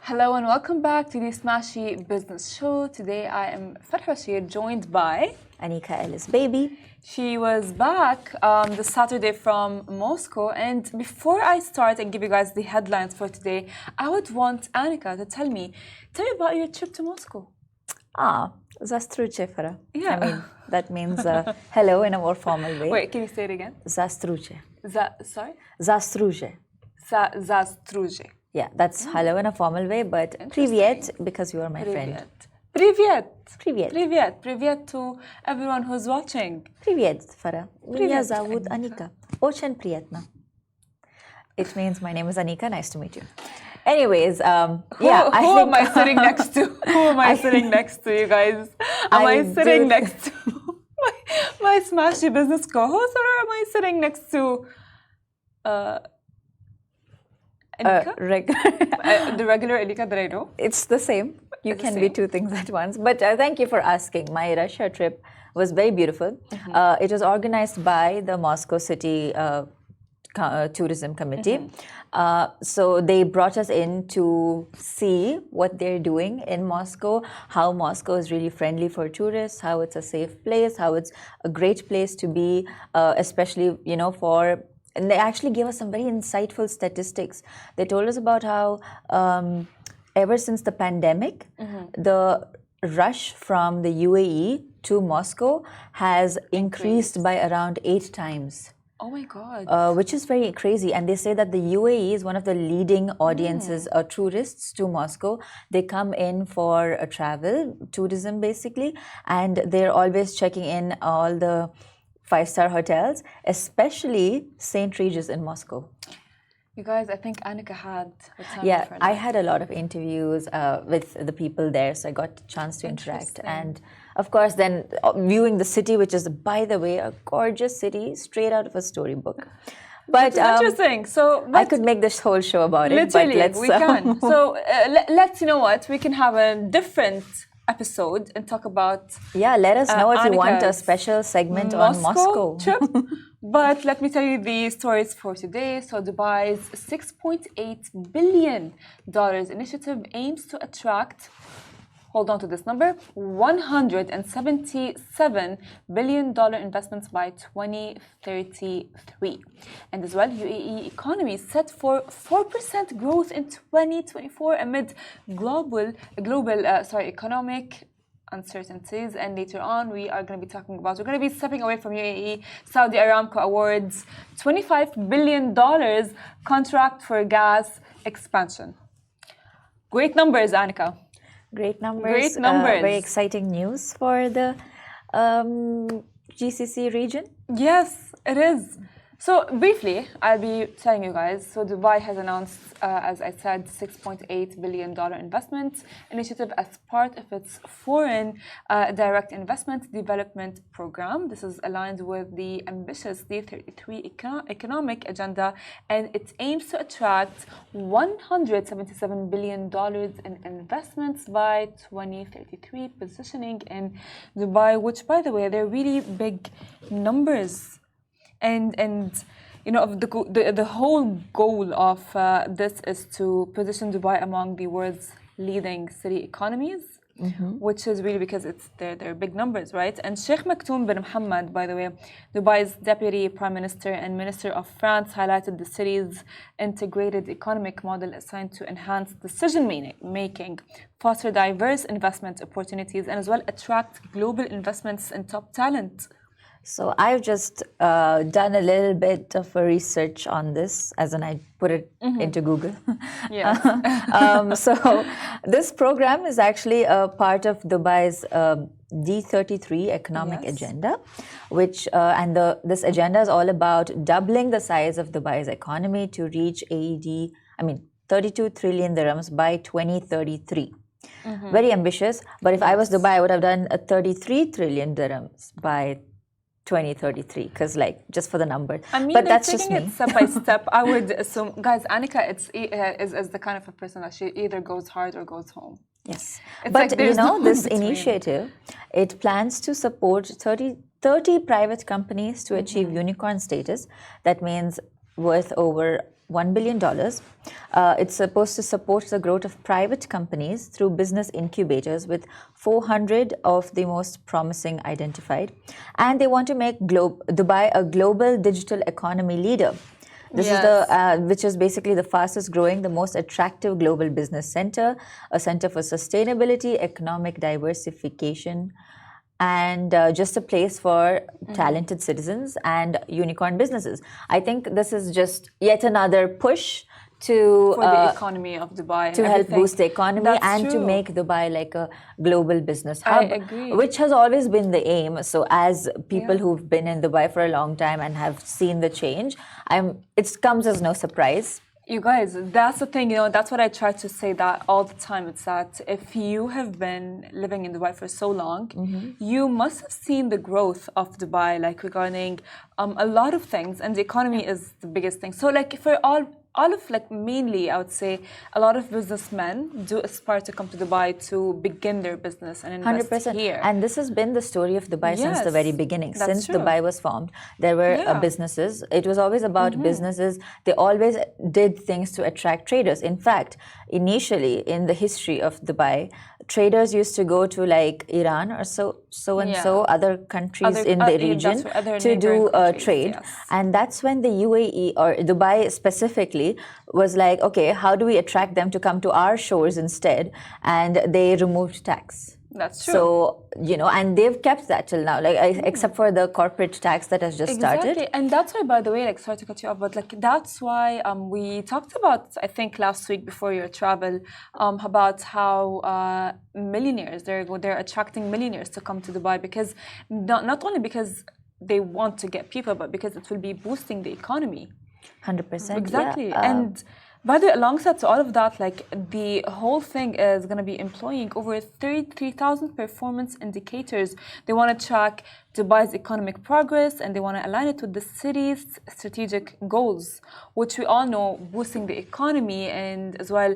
Hello and welcome back to the Smashy Business Show. Today I am Farha Bashir, joined by Anika Ellis Baby. She was back this Saturday from Moscow. And before I start and give you guys the headlines for today, I would want Anika to tell me about your trip to Moscow. Zastruche, Farha. Yeah. I mean, that means hello in a more formal way. Wait, can you say it again? Zastruche. Sorry? Zastruche. Zastruche. Yeah, that's hello in a formal way, but privyet because you are my friend. Privyet. Privyet. Privyet. Privyet to everyone who's watching. Privyet, Farha. Меня зовут Anika. Очень приятно. It means my name is Anika. Nice to meet you. Anyways, who am I sitting next to? Who am I sitting next to, you guys? Am I sitting next to my Smashy Business co-host, or am I sitting next to Anika? The regular Anika that I know? It's the same. You can be two things at once. But thank you for asking. My Russia trip was very beautiful. Mm-hmm. It was organized by the Moscow City Tourism Committee. So they brought us in to see what they're doing in Moscow, how Moscow is really friendly for tourists, how it's a safe place, how it's a great place to be, especially, for... And they actually gave us some very insightful statistics. They told us about how ever since the pandemic, the rush from the UAE to Moscow has increased by around 8 times. Oh my God. Which is very crazy. And they say that the UAE is one of the leading audiences, tourists to Moscow. They come in for a travel, tourism basically, and they're always checking in all the 5-star hotels, especially St. Regis in Moscow. You guys, I think Anika had a time. Yeah, I had a lot of interviews with the people there, so I got a chance to interact. And of course, then viewing the city, which is, by the way, a gorgeous city, straight out of a storybook. But interesting. So I could make this whole show about it. Literally, but we can. So let's, you know what, we can have a different episode and talk about let us know if you want a Anika's special segment on Moscow trip. But let me tell you the stories for today. So Dubai's $6.8 billion initiative aims to attract, hold on to this number, $177 billion investments by 2033. And as well, UAE economy is set for 4% growth in 2024 amid global economic uncertainties. And later on, we're going to be stepping away from UAE. Saudi Aramco awards $25 billion contract for gas expansion. Great numbers, Anika. Great numbers. Very exciting news for the GCC region. Yes, it is. So briefly, I'll be telling you guys. So Dubai has announced, as I said, $6.8 billion investment initiative as part of its foreign direct investment development program. This is aligned with the ambitious D33 economic agenda, and it aims to attract $177 billion in investments by 2033, positioning in Dubai, which, by the way, they're really big numbers. And the whole goal of this is to position Dubai among the world's leading city economies, which is really because they're big numbers, right? And Sheikh Maktoum bin Mohammed, by the way, Dubai's Deputy Prime Minister and Minister of France, highlighted the city's integrated economic model assigned to enhance decision making, foster diverse investment opportunities, and as well attract global investments and top talent. So I've just done a little bit of a research on this, as in I put it into Google. Yes. So this program is actually a part of Dubai's D33 economic agenda, which this agenda is all about doubling the size of Dubai's economy to reach 32 trillion dirhams by 2033. Very ambitious. But if I was Dubai, I would have done a 33 trillion dirhams by 2033, because just for the number. I mean, but that's taking just me. It step by step. I would assume, guys, Anika is the kind of a person that she either goes hard or goes home. Yes, it's but this between. initiative, it plans to support 30 private companies to achieve unicorn status. That means worth over $1 billion. It's supposed to support the growth of private companies through business incubators with 400 of the most promising identified. And they want to make Dubai a global digital economy leader. This is which is basically the fastest growing, the most attractive global business center, a center for sustainability, economic diversification, and just a place for talented citizens and unicorn businesses. I think this is just yet another push for the economy of Dubai, to help boost the economy. That's and true. to make Dubai like a global business hub. I agree. Which has always been the aim. So as people who've been in Dubai for a long time and have seen the change, it comes as no surprise. You guys, that's the thing, that's what I try to say that all the time. It's that if you have been living in Dubai for so long, you must have seen the growth of Dubai, like regarding a lot of things, and the economy is the biggest thing. So like for all of like mainly I would say a lot of businessmen do aspire to come to Dubai to begin their business and invest 100%. here. And this has been the story of Dubai since the very beginning. Since true. Dubai was formed, there were businesses. It was always about businesses. They always did things to attract traders. In fact, initially in the history of Dubai, traders used to go to like Iran or so other countries in the region to do trade. And that's when the UAE or Dubai specifically was like, okay, how do we attract them to come to our shores instead? And they removed tax. That's true. So, and they've kept that till now, like except for the corporate tax that has just started. And that's why, by the way, like, sorry to cut you off, but like that's why we talked about, I think last week before your travel, about how millionaires, they're attracting millionaires to come to Dubai because not only because they want to get people, but because it will be boosting the economy. 100%. Exactly. And by the way, alongside to all of that, like the whole thing is going to be employing over 33,000 performance indicators. They want to track Dubai's economic progress and they want to align it with the city's strategic goals, which we all know boosting the economy and as well.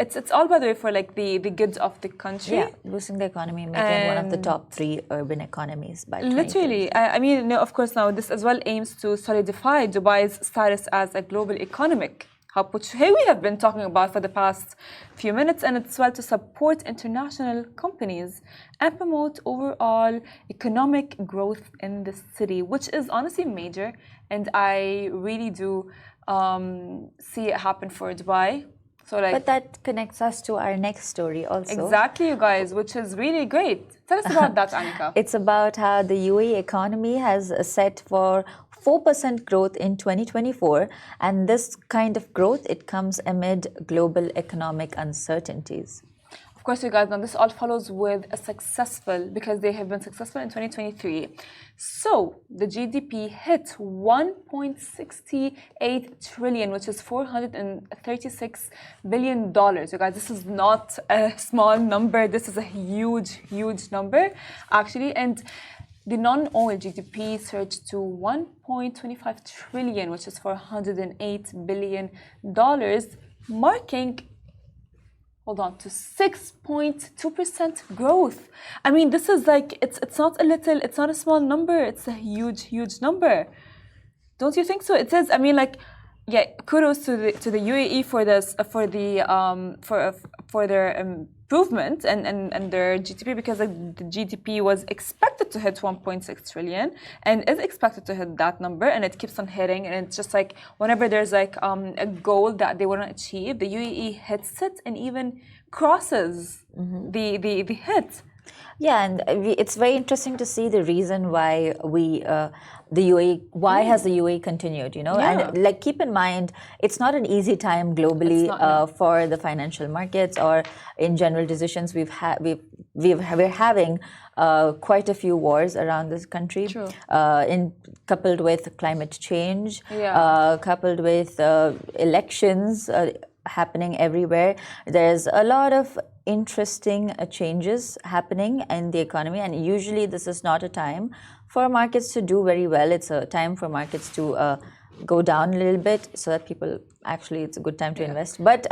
It's all, by the way, for like the goods of the country. Yeah, boosting the economy, making one of the top 3 urban economies by 2030. Literally. I mean, of course, now this as well aims to solidify Dubai's status as a global economic hub, which we have been talking about for the past few minutes, and it's well to support international companies and promote overall economic growth in the city, which is honestly major, and I really do see it happen for Dubai. So but that connects us to our next story also. Exactly, you guys, which is really great. Tell us about that, Anika. It's about how the UAE economy has set for 4% growth in 2024. And this kind of growth, it comes amid global economic uncertainties. Of course, you guys know this all follows with because they have been successful in 2023. So the GDP hit 1.68 trillion, which is $436 billion. You guys, this is not a small number. This is a huge, huge number, actually. And the non-oil GDP surged to 1.25 trillion, which is $408 billion, marking to 6.2% growth. I mean, this is like, it's not a small number, it's a huge, huge number. Don't you think so? It is, I mean, like, yeah, kudos to the UAE for this, for their improvement and their GDP, because the GDP was expected to hit 1.6 trillion and is expected to hit that number, and it keeps on hitting. And it's just like whenever there's like a goal that they want to achieve, the UAE hits it and even crosses the hit. Yeah, and it's very interesting to see the reason why has the UAE continued, and like keep in mind, it's not an easy time globally for the financial markets or in general decisions. We're having quite a few wars around this country, coupled with climate change, coupled with elections happening everywhere. There's a lot of interesting changes happening in the economy, and usually this is not a time for markets to do very well. It's a time for markets to go down a little bit so that people actually it's a good time to invest. But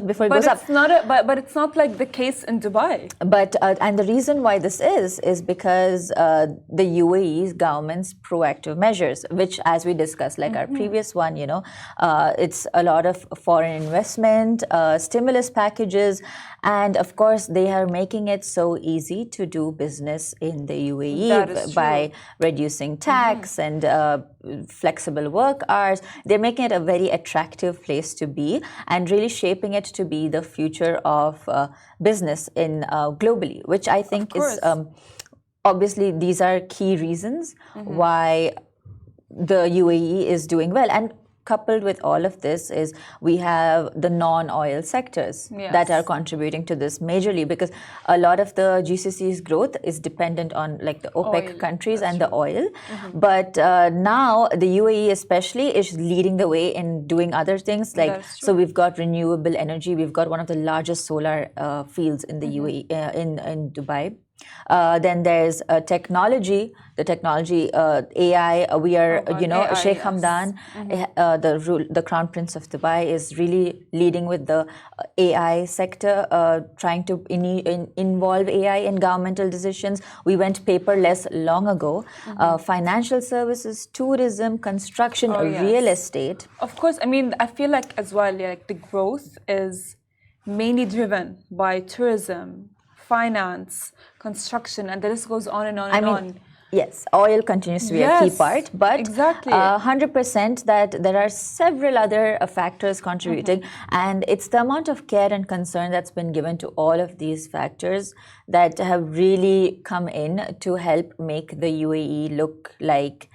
before it goes up. But it's not like the case in Dubai. But and the reason why this is because the UAE's government's proactive measures, which, as we discussed, like our previous one, it's a lot of foreign investment, stimulus packages, and of course they are making it so easy to do business in the UAE by reducing tax and flexible work hours. They're making it a very attractive place to be and really shaping it to be the future of business in globally, which I think is obviously these are key reasons why the UAE is doing well. And coupled with all of this is we have the non-oil sectors that are contributing to this majorly, because a lot of the GCC's growth is dependent on like the OPEC countries and the oil. But now the UAE especially is leading the way in doing other things. Like, so we've got renewable energy. We've got one of the largest solar fields in the UAE, in Dubai. Then there's technology, AI. We are, AI, Sheikh Hamdan, the Crown Prince of Dubai, is really leading with the AI sector, trying to involve AI in governmental decisions. We went paperless long ago. Financial services, tourism, construction, real estate. Of course, I mean, I feel like as well, like the growth is mainly driven by tourism, finance, construction, and the list goes on and on and on. Yes, oil continues to be a key part, but 100% that there are several other factors contributing, and it's the amount of care and concern that's been given to all of these factors that have really come in to help make the UAE look like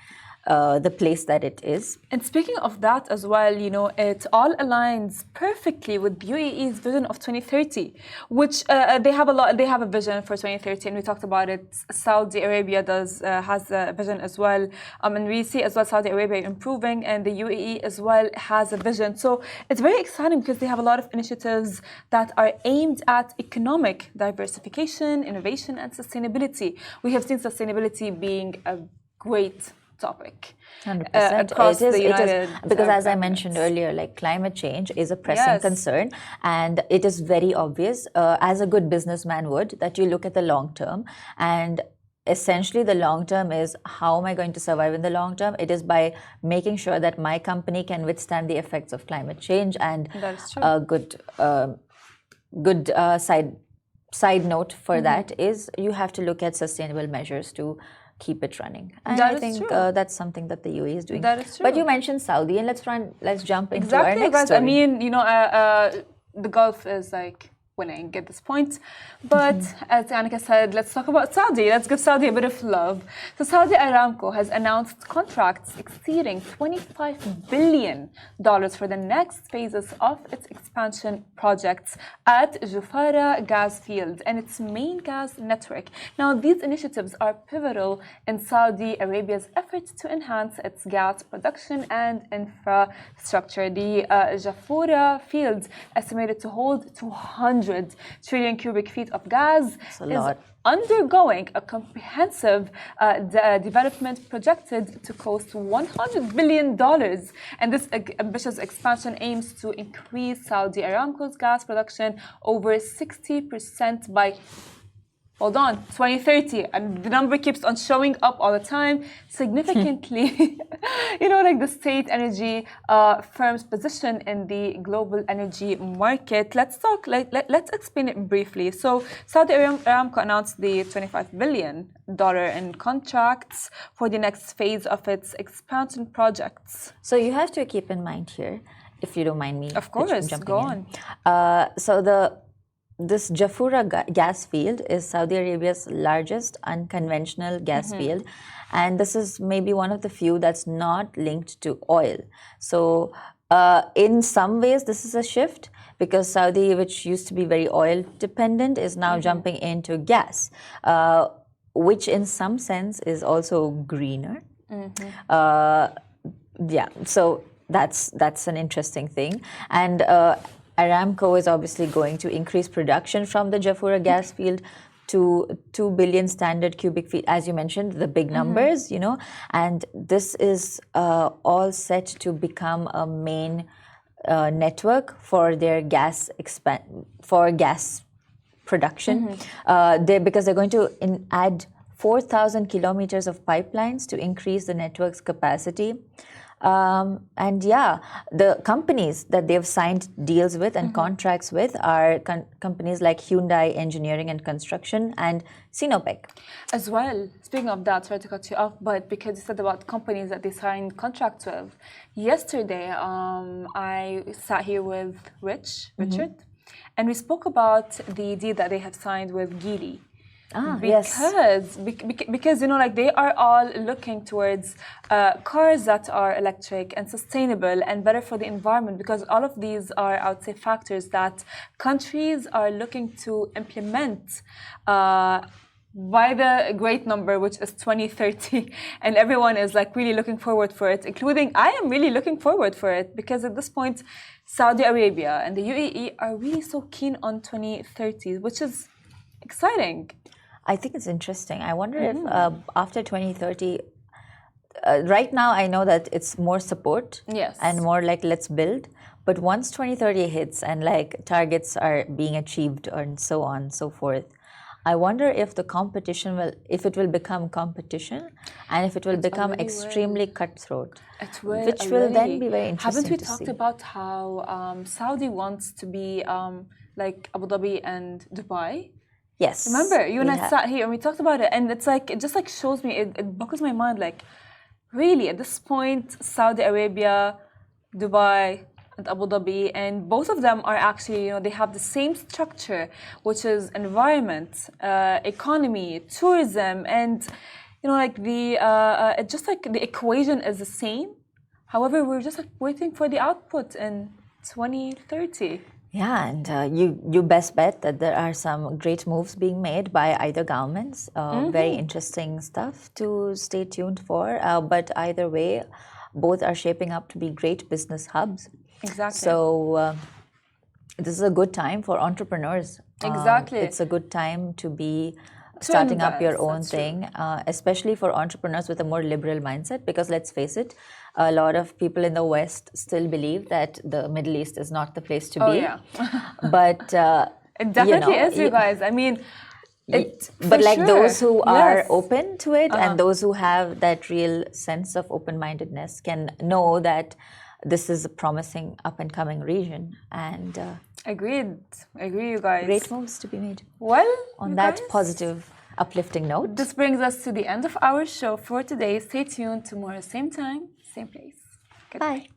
the place that it is. And speaking of that as well, it all aligns perfectly with UAE's vision of 2030, which they have a vision for 2030, and we talked about it. Saudi Arabia has a vision as well, and we see as well Saudi Arabia improving, and the UAE as well has a vision. So it's very exciting because they have a lot of initiatives that are aimed at economic diversification, innovation, and sustainability. We have seen sustainability being a great topic 100%. Across the United because as I mentioned earlier, like climate change is a pressing concern, and it is very obvious, as a good businessman would, that you look at the long term, and essentially the long term is how am I going to survive in the long term? It is by making sure that my company can withstand the effects of climate change, and a good side note for that is you have to look at sustainable measures to keep it running. And I think that's something that the UAE is doing. That is true. But you mentioned Saudi, and let's jump into our next story. I mean, the Gulf is like winning at this point. But as Annika said, let's talk about Saudi. Let's give Saudi a bit of love. So Saudi Aramco has announced contracts exceeding $25 billion for the next phases of its expansion projects at Jafurah gas field and its main gas network. Now, these initiatives are pivotal in Saudi Arabia's efforts to enhance its gas production and infrastructure. The Jafurah field, estimated to hold 200 trillion cubic feet of gas, is undergoing a comprehensive development projected to cost $100 billion. And this ambitious expansion aims to increase Saudi Aramco's gas production over 60% by 2030, and the number keeps on showing up all the time, significantly, like the state energy firm's position in the global energy market. Let's explain it briefly. So Saudi Aramco announced the $25 billion in contracts for the next phase of its expansion projects. So you have to keep in mind here, if you don't mind me. Of course, go on. This Jafurah gas field is Saudi Arabia's largest unconventional gas field, and this is maybe one of the few that's not linked to oil. So in some ways this is a shift, because Saudi, which used to be very oil dependent, is now jumping into gas, which in some sense is also greener. So that's an interesting thing. And Aramco is obviously going to increase production from the Jafurah gas field to 2 billion standard cubic feet, as you mentioned, the big numbers, and this is all set to become a main network for their gas production. Because they're going to add 4,000 kilometers of pipelines to increase the network's capacity. And yeah, the companies that they've signed deals with and contracts with are companies like Hyundai Engineering and Construction and Sinopec. As well, speaking of that, sorry to cut you off, but because you said about companies that they signed contracts with, yesterday I sat here with Richard, and we spoke about the deal that they have signed with Geely. Because you know, like, they are all looking towards cars that are electric and sustainable and better for the environment, because all of these are, I would say, factors that countries are looking to implement by the great number, which is 2030, and everyone is like really looking forward for it, including I am really looking forward for it, because at this point Saudi Arabia and the UAE are really so keen on 2030, which is exciting. I think it's interesting. I wonder if after 2030, right now I know that it's more support and more like let's build. But once 2030 hits and like targets are being achieved and so on and so forth, I wonder if the competition if it will become competition and if it will become extremely cutthroat. Which will then be very interesting. Haven't we talked about how Saudi wants to be like Abu Dhabi and Dubai? Yes. Remember, you and I sat here and we talked about it, and it's like, it just like shows me, it buckles my mind, like, really, at this point, Saudi Arabia, Dubai, and Abu Dhabi, and both of them are actually, you know, they have the same structure, which is environment, economy, tourism, and, you know, like it's just like the equation is the same. However, we're just like waiting for the output in 2030. Yeah, and you best bet that there are some great moves being made by either governments. Very interesting stuff to stay tuned for. But either way, both are shaping up to be great business hubs. Exactly. So this is a good time for entrepreneurs. Exactly. It's a good time to be starting up your own thing, especially for entrepreneurs with a more liberal mindset, because let's face it, a lot of people in the West still believe that the Middle East is not the place to be. Yeah. But it definitely is, you guys. I mean, but like those who are open to it and those who have that real sense of open-mindedness can know that this is a promising up-and-coming region. And Agreed, you guys. Great moves to be made. Well, on that positive, uplifting note, this brings us to the end of our show for today. Stay tuned tomorrow, same time, same place. Goodbye. Bye.